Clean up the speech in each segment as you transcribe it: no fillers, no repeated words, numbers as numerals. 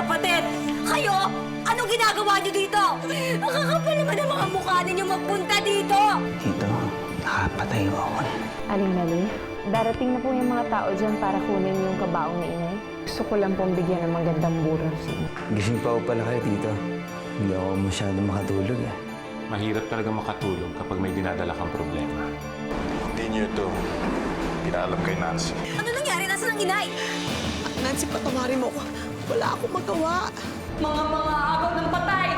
magkapatid! Kayo, anong ginagawa niyo dito? Nakakapal naman ang mga mukha ninyo magpunta dito! Dito, nakapatay ako. Aling Mali, darating na po yung mga tao dyan para kunin yung kabaong na inay. Gusto ko lang pong bigyan ng magandang bural sa inyo. Gising pa ako pala kayo dito. Hindi ako masyado makatulog eh. Mahirap talaga makatulog kapag may dinadala kang problema. Hindi niyo ito pinaalam kay Nancy. Ano nangyari? Nasaan ang inay? Nancy, patawarin mo ko. Wala akong magawa. Mga agaw ng patay!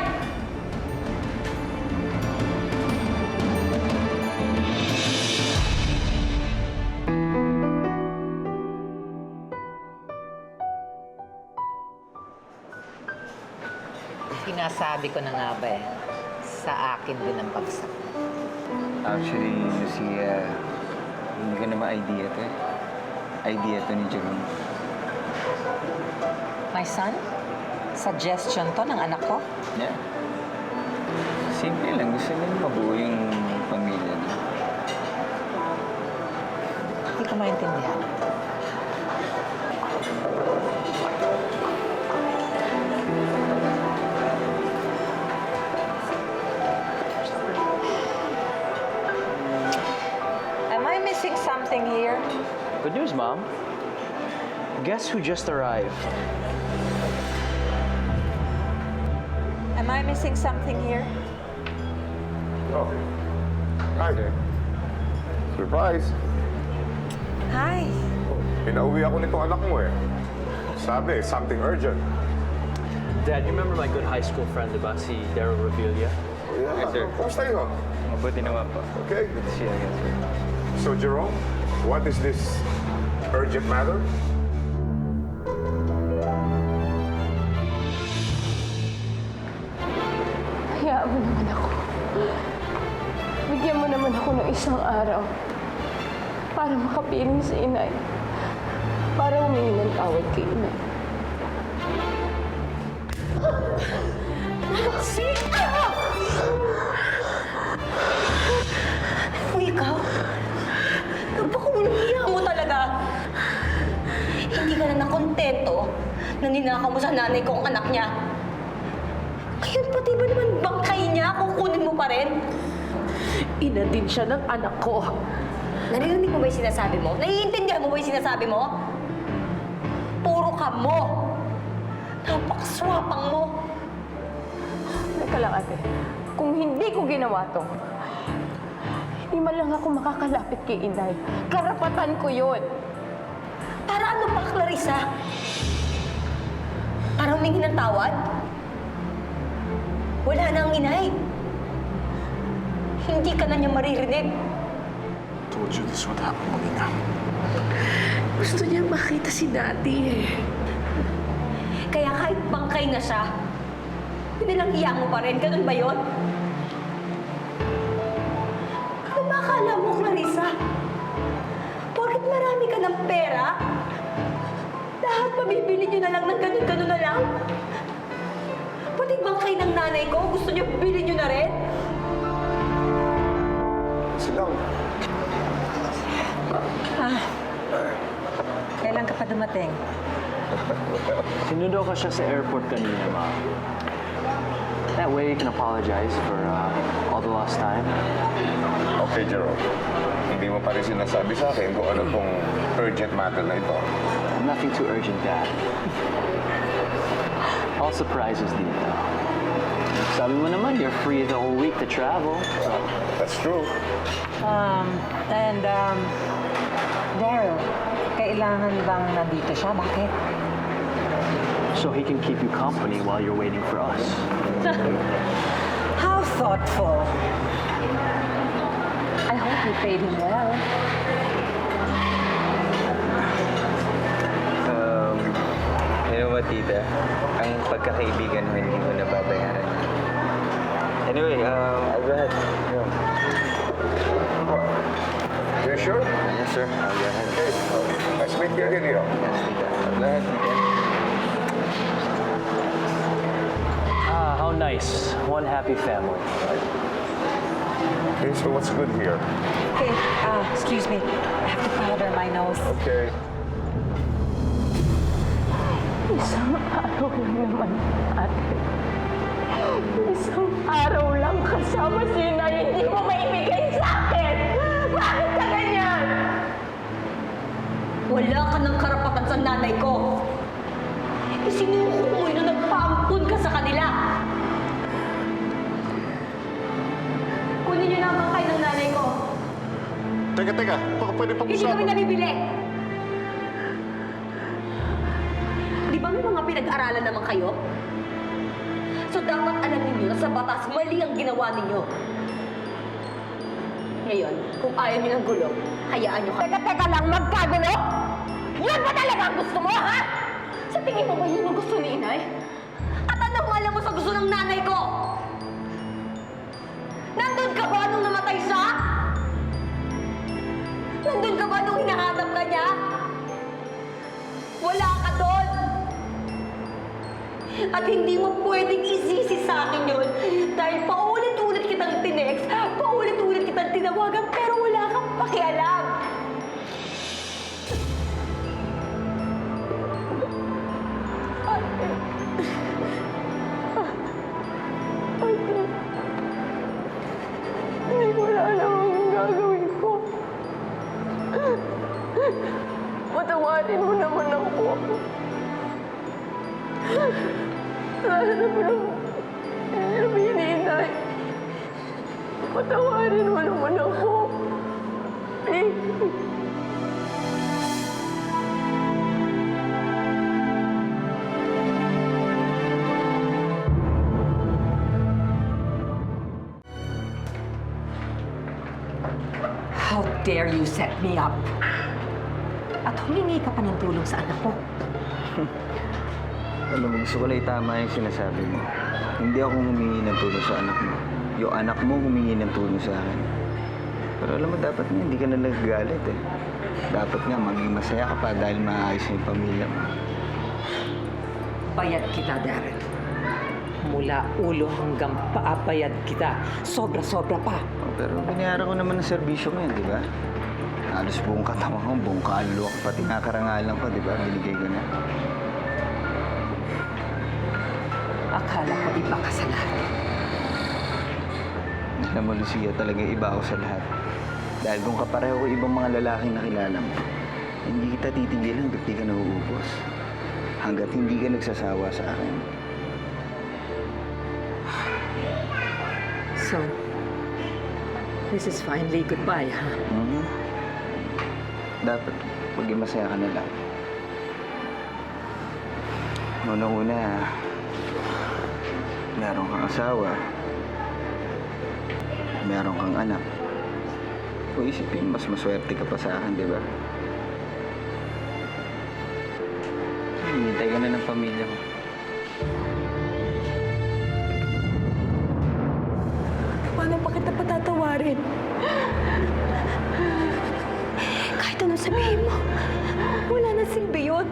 Sinasabi ko na nga ba eh, sa akin din ang bagsak. Actually, Lucia, hindi ko naman idea to eh. Idea to ni Jerome. My son, suggestion to ng anak ko. Yeah. Simple lang. Gusto niya mabuo yung pamilya niya. Hindi ko maintindihan. Am I missing something here? Good news, Mom. Guess who just arrived? Am I missing something here? Oh. Hi. Surprise. Hi. Pinauwi ako nitong anak mo eh. Sabi, something urgent. Dad, you remember my good high school friend, diba? Si Daryl Revilla? Yeah. Yes, sir. Kumusta yun? Mabuti naman po. Okay. Good to see you again, sir. So, Jerome, what is this urgent matter? Hayaan mo naman ako. Bigyan mo naman ako ng isang araw para makapiling sa inay. Para humingi ng tawad kay inay. Kung ikaw, napakawalang mo talaga. Hindi ka na nakontento na ninakaw mo sa nanay ko ang anak niya. Ngayon, pati ba naman bangkay niya, kukunin mo pa rin? Ina din siya ng anak ko. Narinig mo ba yung sinasabi mo? Naiintindihan mo ba yung sinasabi mo? Puro ka mo. Napakaswapang mo. Teka lang, ate. Kung hindi ko ginawa to, hindi man lang ako makakalapit kay inay. Karapatan ko yun. Para ano pa, Clarissa? Para humingi ng tawad? Wala na ang inay. Hindi ka na niya maririnig. Told you this would happen, Molina. Gusto niya makita si Daddy eh. Kaya kahit bangkay na siya, pinilang iya mo pa rin. Ganun ba yun? Ano ba akala mo, Clarissa? Porket marami ka ng pera, lahat mabibili niyo na lang ng ganun-ganun na lang? Pati bangkay ng nanay ko, gusto niyo bili niyo na rin? Silang. Kailan ka pa dumating? Sinundo ka siya sa airport kanina, Mom. That way you can apologize for all the lost time. Okay, Jerome. Hindi mo pa rin sinasabi sa akin kung ano pong urgent matter na ito. Nothing too urgent, Dad. All surprises dito. Sabi mo naman, you're free the whole week to travel. That's true. Daryl, kailangan bang nandito siya? Bakit? So he can keep you company while you're waiting for us. How thoughtful. I hope you paid him well. You know what, tita? Ang pagkakaibigan mo hindi mo nababayaran. Anyway, I'll go ahead. You sure? Yes, sir. I'll go ahead. Okay. Nice to meet you again, Leo. Yes, tita. I'll go ahead, tita. Ah, how nice. One happy family. Okay, so what's good here? Okay, excuse me. I have to powder my nose. Okay. Isang araw lang naman, ate. Isang araw lang kasama si Inay, hindi mo maibigay sa akin! Bakit ka ganyan? Wala ka ng karapatan sa nanay ko. Isinuko mo yun na nagpaampun ka sa kanila. Kunin niyo na ang bangkay ng nanay ko. Teka, baka pwede Hindi kami nabibili. Di ba may mga pinag-aralan naman kayo? So dapat alam ninyo na sa batas mali ang ginawa ninyo. Ngayon, kung ayaw niyo ng gulo, hayaan niyo kami. Teka lang, magkagulo? Yun ba talaga ang gusto mo, ha? Sa tingin mo ba yun ang gusto ni Inay? At anong alam mo sa gusto ng nanay ko? Nandun ka ba nung namatay siya? Nandun ka ba nung hinahanap ka niya? Wala ka doon. At hindi mo pwedeng isisi sa akin yun dahil paulit-ulit kitang tinext, paulit-ulit kitang tinawagan pero wala kang pakialam. Hindi ko na alam ang gagawin ko. Patawarin mo naman ako. Sana naman ang sabihin ni Inay. Patawarin mo naman ako. Please. How dare you set me up? At humingi ka pa ng tulong sa anak ko. Alam mo, gusto ko lang itama yung sinasabi mo. Hindi ako humingi ng tulong sa anak mo. Yung anak mo humingi ng tulong sa akin. Pero alam mo, dapat nga hindi ka na nagagalit eh. Dapat nga maging masaya ka pa dahil maayos na yung pamilya mo. Bayad kita, Darren. Mula ulo hanggang paa, bayad kita. Sobra-sobra pa. Oh, pero binayaran ko naman ang serbisyo mo yan, di ba? Halos buong katawan ko, buong kaluluwa ko, pati nga karangalan ko, di ba? Binigay ko na. Akala ko iba ka sa lahat. Alam mo, Lucia, talaga iba ako sa lahat. Dahil kung kapareho ko ibang mga lalaking nakilala mo, hindi kita titigilan hanggat di ka nauubos. Hanggat hindi ka nagsasawa sa akin. So, this is finally goodbye, ha? Mhm. Dapat maging masaya ka na lang. Una-una, meron kang asawa, meron kang anak. Kung isipin, mas maswerte ka pa sa akin, di ba? Hinintay ka na ng pamilya mo. Paano pa kita patatawarin? Kahit anong sabihin mo, wala na silbi yun.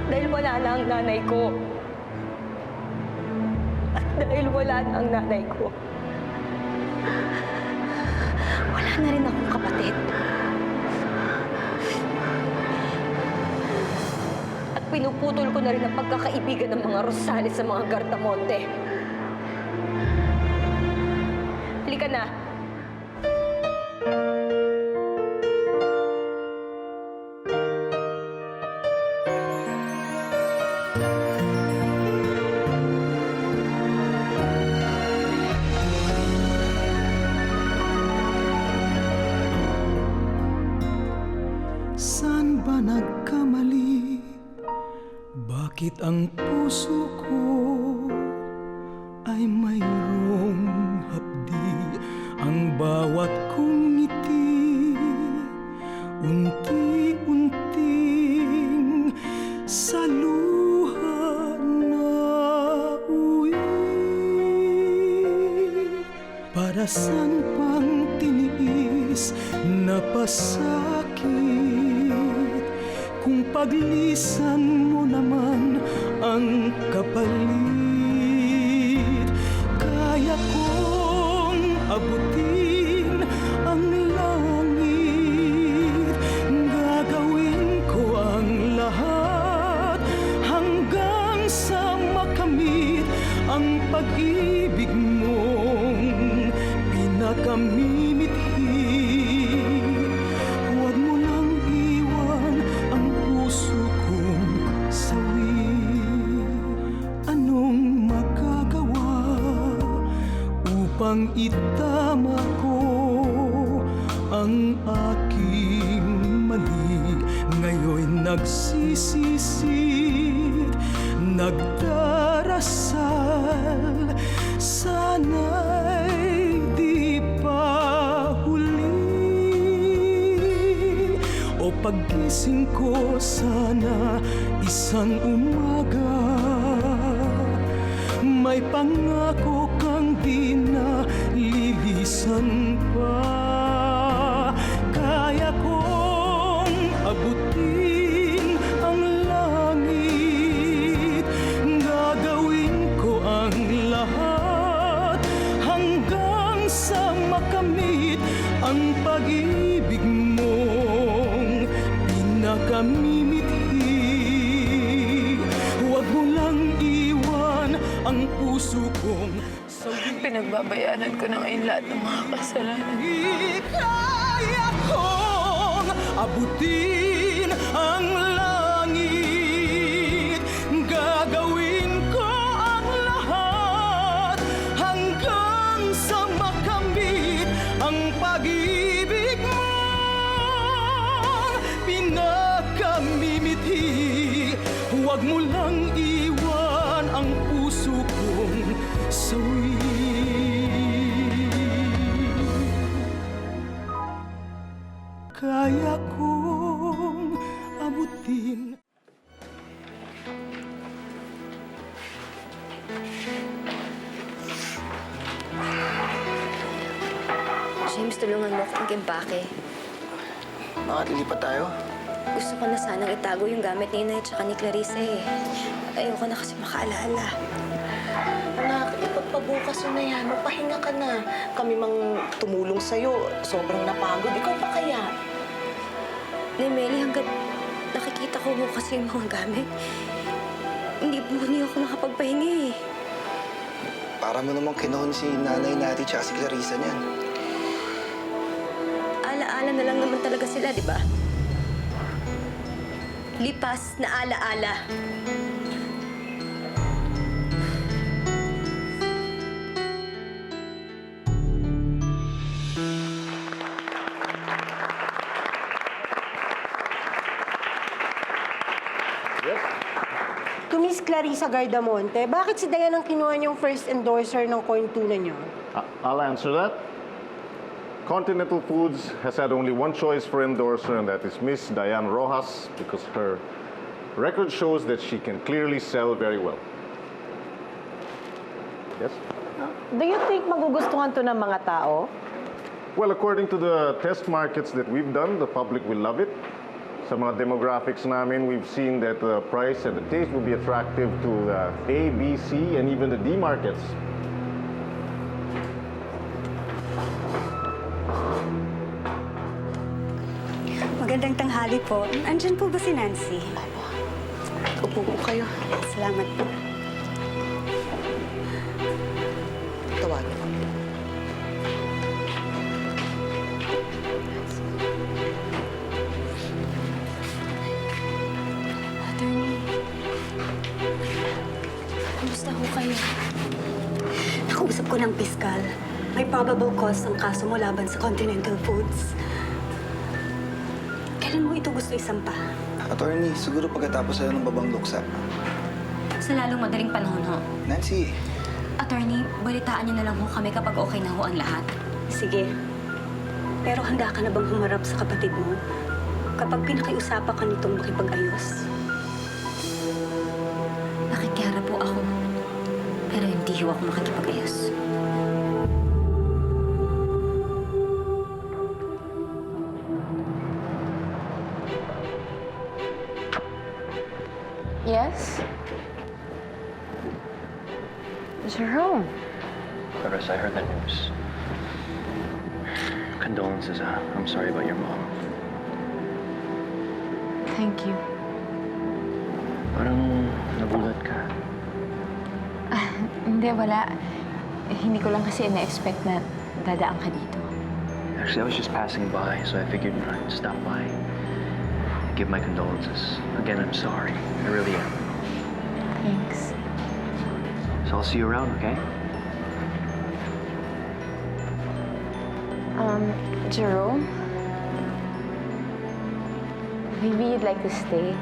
Dahil wala na ang nanay ko. At dahil wala na ang nanay ko, wala na rin akong kapatid. At pinuputol ko na rin ang pagkakaibigan ng mga Rosales sa mga Gardamonte. Halika na. Saan ba nagkamali? Bakit ang puso ko ay mayroong hapdi? Ang bawat kong ngiti unti-unting sa luha na uwi. Para saan pang tiniis na pasakit kung paglisan mo naman ang kapalit? Kaya kong abutin ang langit, gagawin ko ang lahat nang itama ko ang aking mali. Ngayon'y nagsisisi, nagdarasal, sana'y di pa huli. O paggising ko sana isang umaga, may pangako kang di na lilisan pa. Kaya kong abutin ang langit, gagawin ko ang lahat hanggang sa makamit ang pag-ibig mong pinakamimithi. Huwag mo lang iwan ang puso kong Pinagbabayaran ko na ngayon lahat ng mga kasalanan. kaya kong abutin ang langit, gagawin ko ang lahat hanggang sa makamit ang pag-ibig mong pinakamimithi. Huwag mo lang iwan ang puso kong sawi. Kaya kong abutin. James, tulungan mo akong gimbake. Bakit lilipat tayo? Gusto ko na sanang itago yung gamit ni Inay at ni Clarissa eh. Ayoko na kasi makaalala. Anak, ipagpabukas mo na yan. Mapahinga ka na. Kami mang tumulong sa'yo. Sobrang napagod. Ikaw pa kaya? Nay Meli, hanggat nakikita ko kasi yung mga gamit, hindi ako makapagpahinga eh. Para mo namang kinahon si nanay natin tsaka si Clarissa niyan. Ala-ala na lang naman talaga sila, di ba? Lipas na ala-ala. To Miss Clarissa Gardamonte, bakit si Dayan ang kinuha niyong first endorser ng coin tuna niyo? I'll answer that. Continental Foods has had only one choice for endorser, and that is Miss Diane Rojas, because her record shows that she can clearly sell very well. Yes? Do you think magugustuhan to ng mga tao? Well, according to the test markets that we've done, the public will love it. Sa mga demographics namin, we've seen that the price and the taste will be attractive to the A, B, C, and even the D markets. Magandang tanghali po. Andyan po ba si Nancy? Upo po kayo. Salamat po. Tawagin mo. Attorney, kamusta ho kayo? Nakausap ko ng piskal. May probable cause ang kaso mo laban sa Continental Foods. Kailan mo ito gusto isampa? Attorney, siguro pagkatapos sa'yo ng babang luksa. Sa lalong madaling panahon ho. Nancy, Attorney, balitaan niyo na lang ho kami kapag okay na ho ang lahat. Sige. Pero handa ka na bang humarap sa kapatid mo kapag pinakiusapan ka nitong makipag-ayos? Nakikiharap po ako. Pero hindi ho ako makikipag-ayos. Yes? Jerome. Clarissa, I heard the news. Condolences, I'm sorry about your mom. Thank you. Parang nagulat ka. Hindi, wala. Hindi ko lang kasi na-expect na dadaan ka dito. Actually, I was just passing by, so I figured I'd stop by. Give my condolences. Again, I'm sorry. I really am. Thanks. So I'll see you around, okay? Jerome? Maybe you'd like to stay.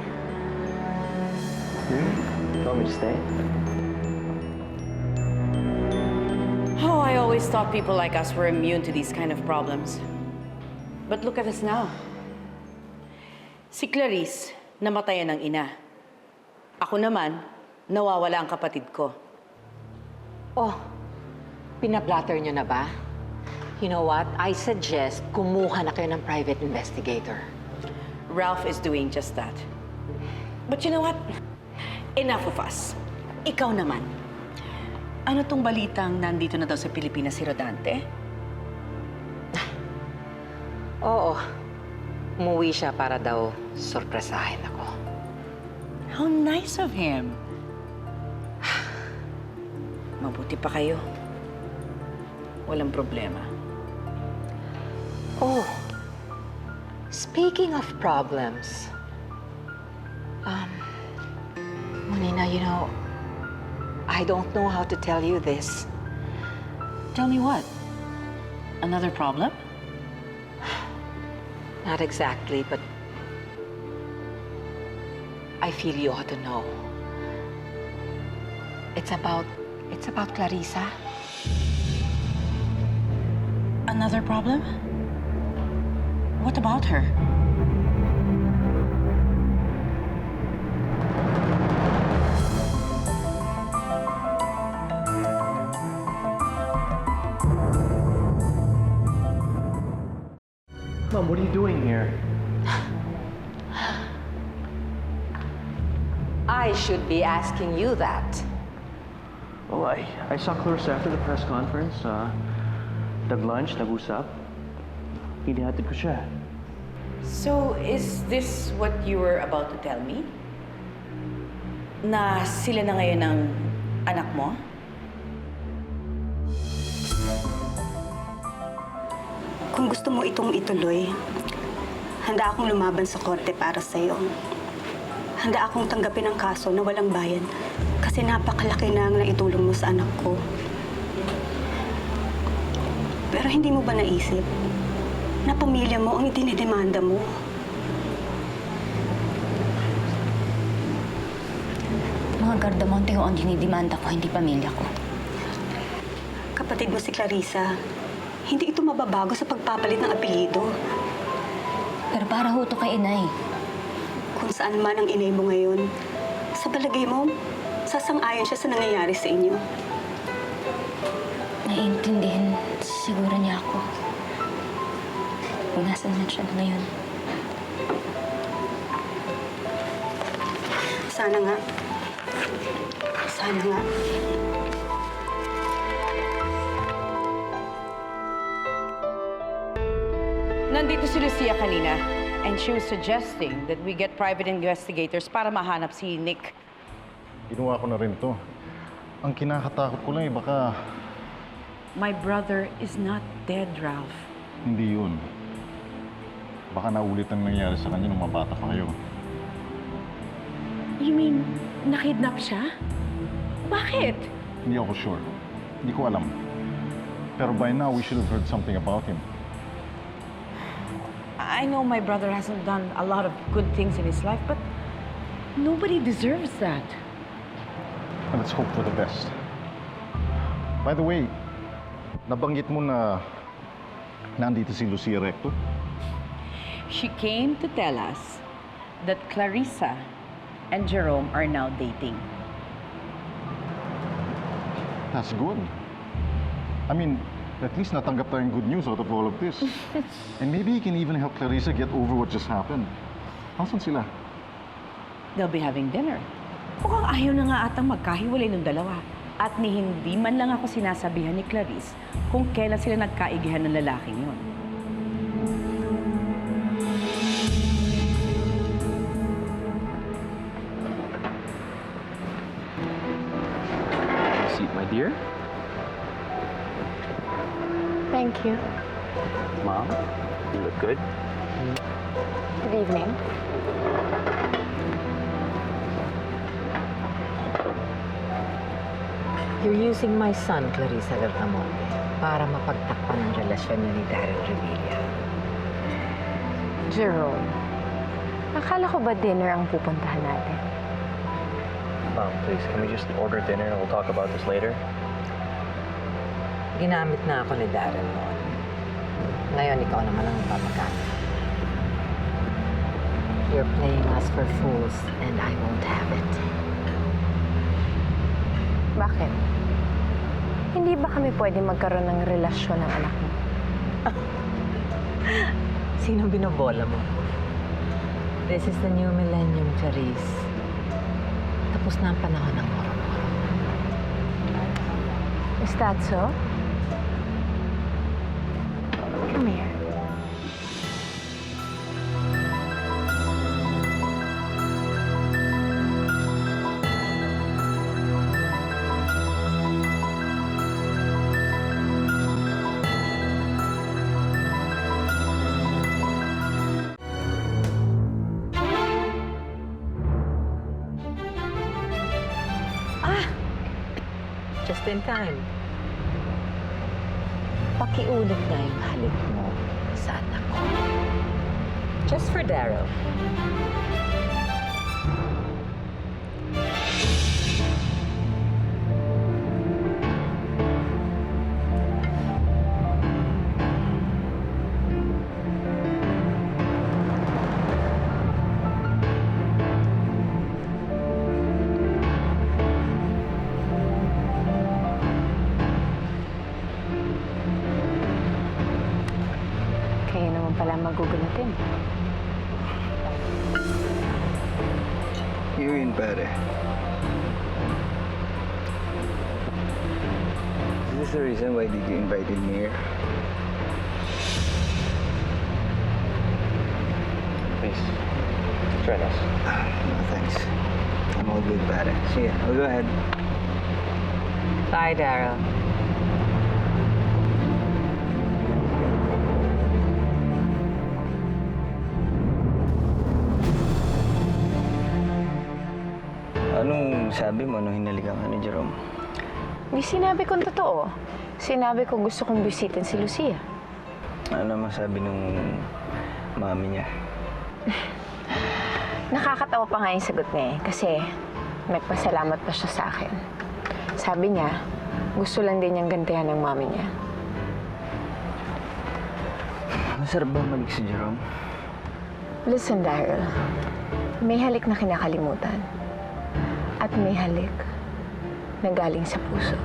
You want me to stay? Oh, I always thought people like us were immune to these kind of problems. But look at us now. Si Clarice, namatayan ng ina. Ako naman, nawawala ang kapatid ko. Oh, pinablatter niyo na ba? You know what? I suggest kumuha na kayo ng private investigator. Ralph is doing just that. But you know what? Enough of us. Ikaw naman. Ano tong balitang nandito na daw sa Pilipinas si Rodante? Oo. Umuwi siya para daw sorpresahin ako. How nice of him. Mabuti pa kayo. Walang problema. Oh, speaking of problems, Monina, you know, I don't know how to tell you this. Tell me what? Another problem? Not exactly, but I feel you ought to know. It's about Clarissa. Another problem? What about her? Mom, what are you doing here? I should be asking you that. Oh, I saw Clarissa after the press conference. Nag-lunch, nag-usap. Hinihatid ko siya. So, is this what you were about to tell me? Na sila na ngayon ng anak mo? Kung gusto mo itong ituloy, handa akong lumaban sa korte para sa'yo. Handa akong tanggapin ang kaso na walang bayad kasi napakalaki na ang naitulong mo sa anak ko. Pero hindi mo ba naisip na pamilya mo ang dinidemanda mo? Mga Gardamonte ho ang dinidemanda ko, hindi pamilya ko. Kapatid mo si Clarissa, hindi ito mababago sa pagpapalit ng apelyido. Pero para ho to kay inay. Kung saan man ang inay mo ngayon, sa palagay mo, sasang-ayon siya sa nangyayari sa inyo. Naiintindihan siguro niya ako. Kung nasan man siya ngayon. Sana nga. Sana nga. Nandito si Lucia kanina, and she was suggesting that we get private investigators para mahanap si Nick. Ginawa ko na rin to. Ang kinakatakot ko lang baka My brother is not dead, Ralph. hindi yun. Baka naulit ang nangyari sa kanya nung mabata pa kayo. You mean, nakidnap siya? Bakit? Hindi ako sure. Hindi ko alam. Pero by now, we should have heard something about him. I know my brother hasn't done a lot of good things in his life, but nobody deserves that. And let's hope for the best. By the way, nabanggit mo na nandito si Lucia Recto? She came to tell us that Clarissa and Jerome are now dating. That's good. I mean, at least natanggap tayong good news out of all of this. And maybe he can even help Clarissa get over what just happened. Nasaan sila? They'll be having dinner. Mukhang ayaw na nga atang magkahiwalay ng dalawa. At ni hindi man lang ako sinasabihan ni Clarice kung kailan sila nagkaigihan ng lalaking yun. Seat, my dear. Thank you. Mom, you look good. Good evening. You're using my son, Clarissa Gardamonte, para mapagtakpan ang relasyon niya ni Daryl Revilla. Jerome, akala ko ba dinner ang pupuntahan natin? Mom, please, can we just order dinner and we'll talk about this later? Ginamit na ako ni Daryl noon. Ngayon, ikaw naman ang papagamit. You're playing us for fools, and I won't have it. Bakit? Hindi ba kami pwede magkaroon ng relasyon ng anak mo? Sinong binobola mo? This is the new millennium, Clarice. Tapos na ang panahon ng moro-moro. Is that so? Come here. Just in time. Pakiulit na yung halik mo sa anak ko. Just for Daryl. Kaya naman pala magugulatin. Yun, pare. Is this the reason why did you invited me here? Please, join us. No, thanks. I'm all good, pare. Sige, I'll go ahead. Bye, Daryl. Anong sabi mo nung hinalikan ka ni Jerome? Di sinabi kong totoo. Sinabi ko gusto kong bisitin si Lucia. Ano naman sabi nung mami niya? Nakakatawa pa nga yung sagot niya eh, kasi nagpasalamat pa siya sa akin. Sabi niya, gusto lang din niyang gantihan ng mami niya. Masarap ba malik si Jerome? Listen, Daryl. May halik na kinakalimutan. At may halik na galing sa puso.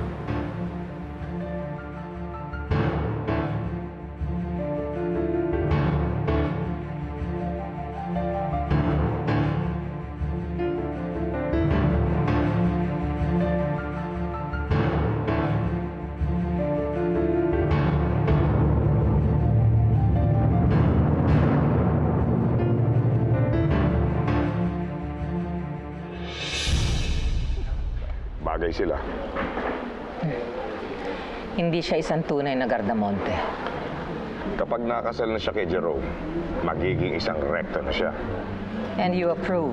Bagay sila. Hindi siya isang tunay na Gardamonte. Kapag nakasal na siya kay Jerome, magiging isang rekta na siya. And you approve.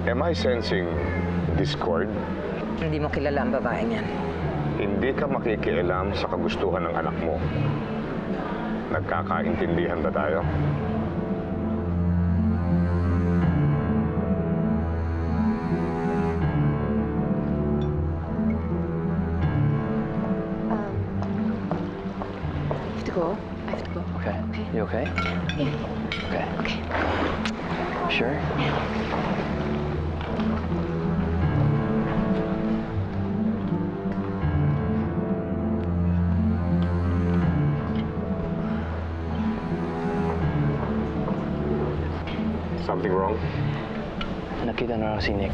Am I sensing discord? Hindi mo kilala ang babaeng yan. Hindi ka makikialam sa kagustuhan ng anak mo. Nagkakaintindihan ba tayo? I have to go. Okay. You okay? Yeah. Okay. Okay. Sure? Something wrong? Nakita na lang si Nick.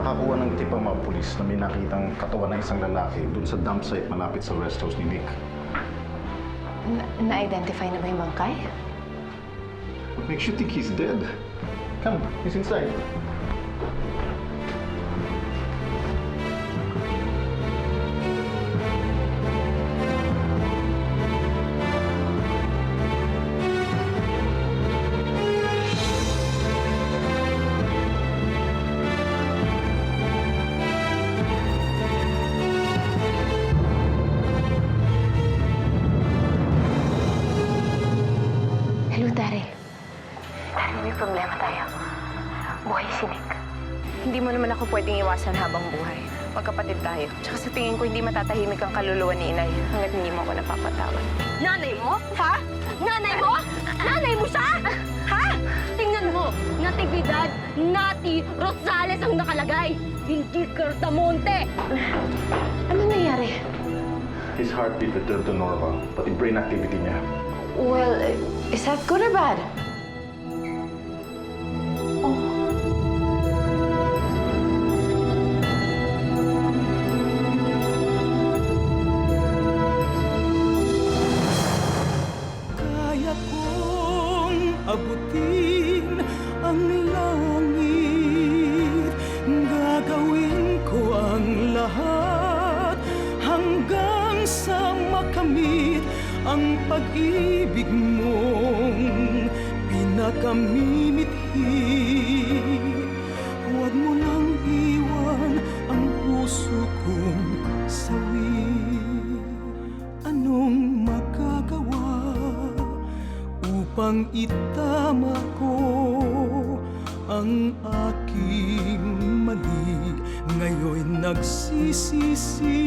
Nakakuha ng tip ang mga pulis na may nakitang katawan ng isang lalaki dun sa dump site malapit sa rest house ni Nick. Na-identify na ba yung bangkay? What makes you think he's dead? Come, he's inside. Dari, may problema tayo. Buhay si Nick. Hindi mo naman ako pwedeng iwasan habang buhay. Magkapatid tayo. Tsaka sa tingin ko, hindi matatahimik ang kaluluwa ni Inay hanggat hindi mo ako napapatawad. Nanay mo? Ha? Nanay mo? Nanay mo siya? Ha? Tingnan mo, Natividad, Nati Rosales ang nakalagay. Hindi Cardamonte. Ano nangyari? His heartbeat returned to normal, pati brain activity niya. Well, is that good or bad? Kaya kong abutin ang langit, gagawin ko ang lahat hanggang sa makamit ang pag-ibig mong pinakamimithi. Huwag mo lang iwan ang puso kong sawi. Anong magagawa upang itama ko ang aking mali? Ngayon'y nagsisisi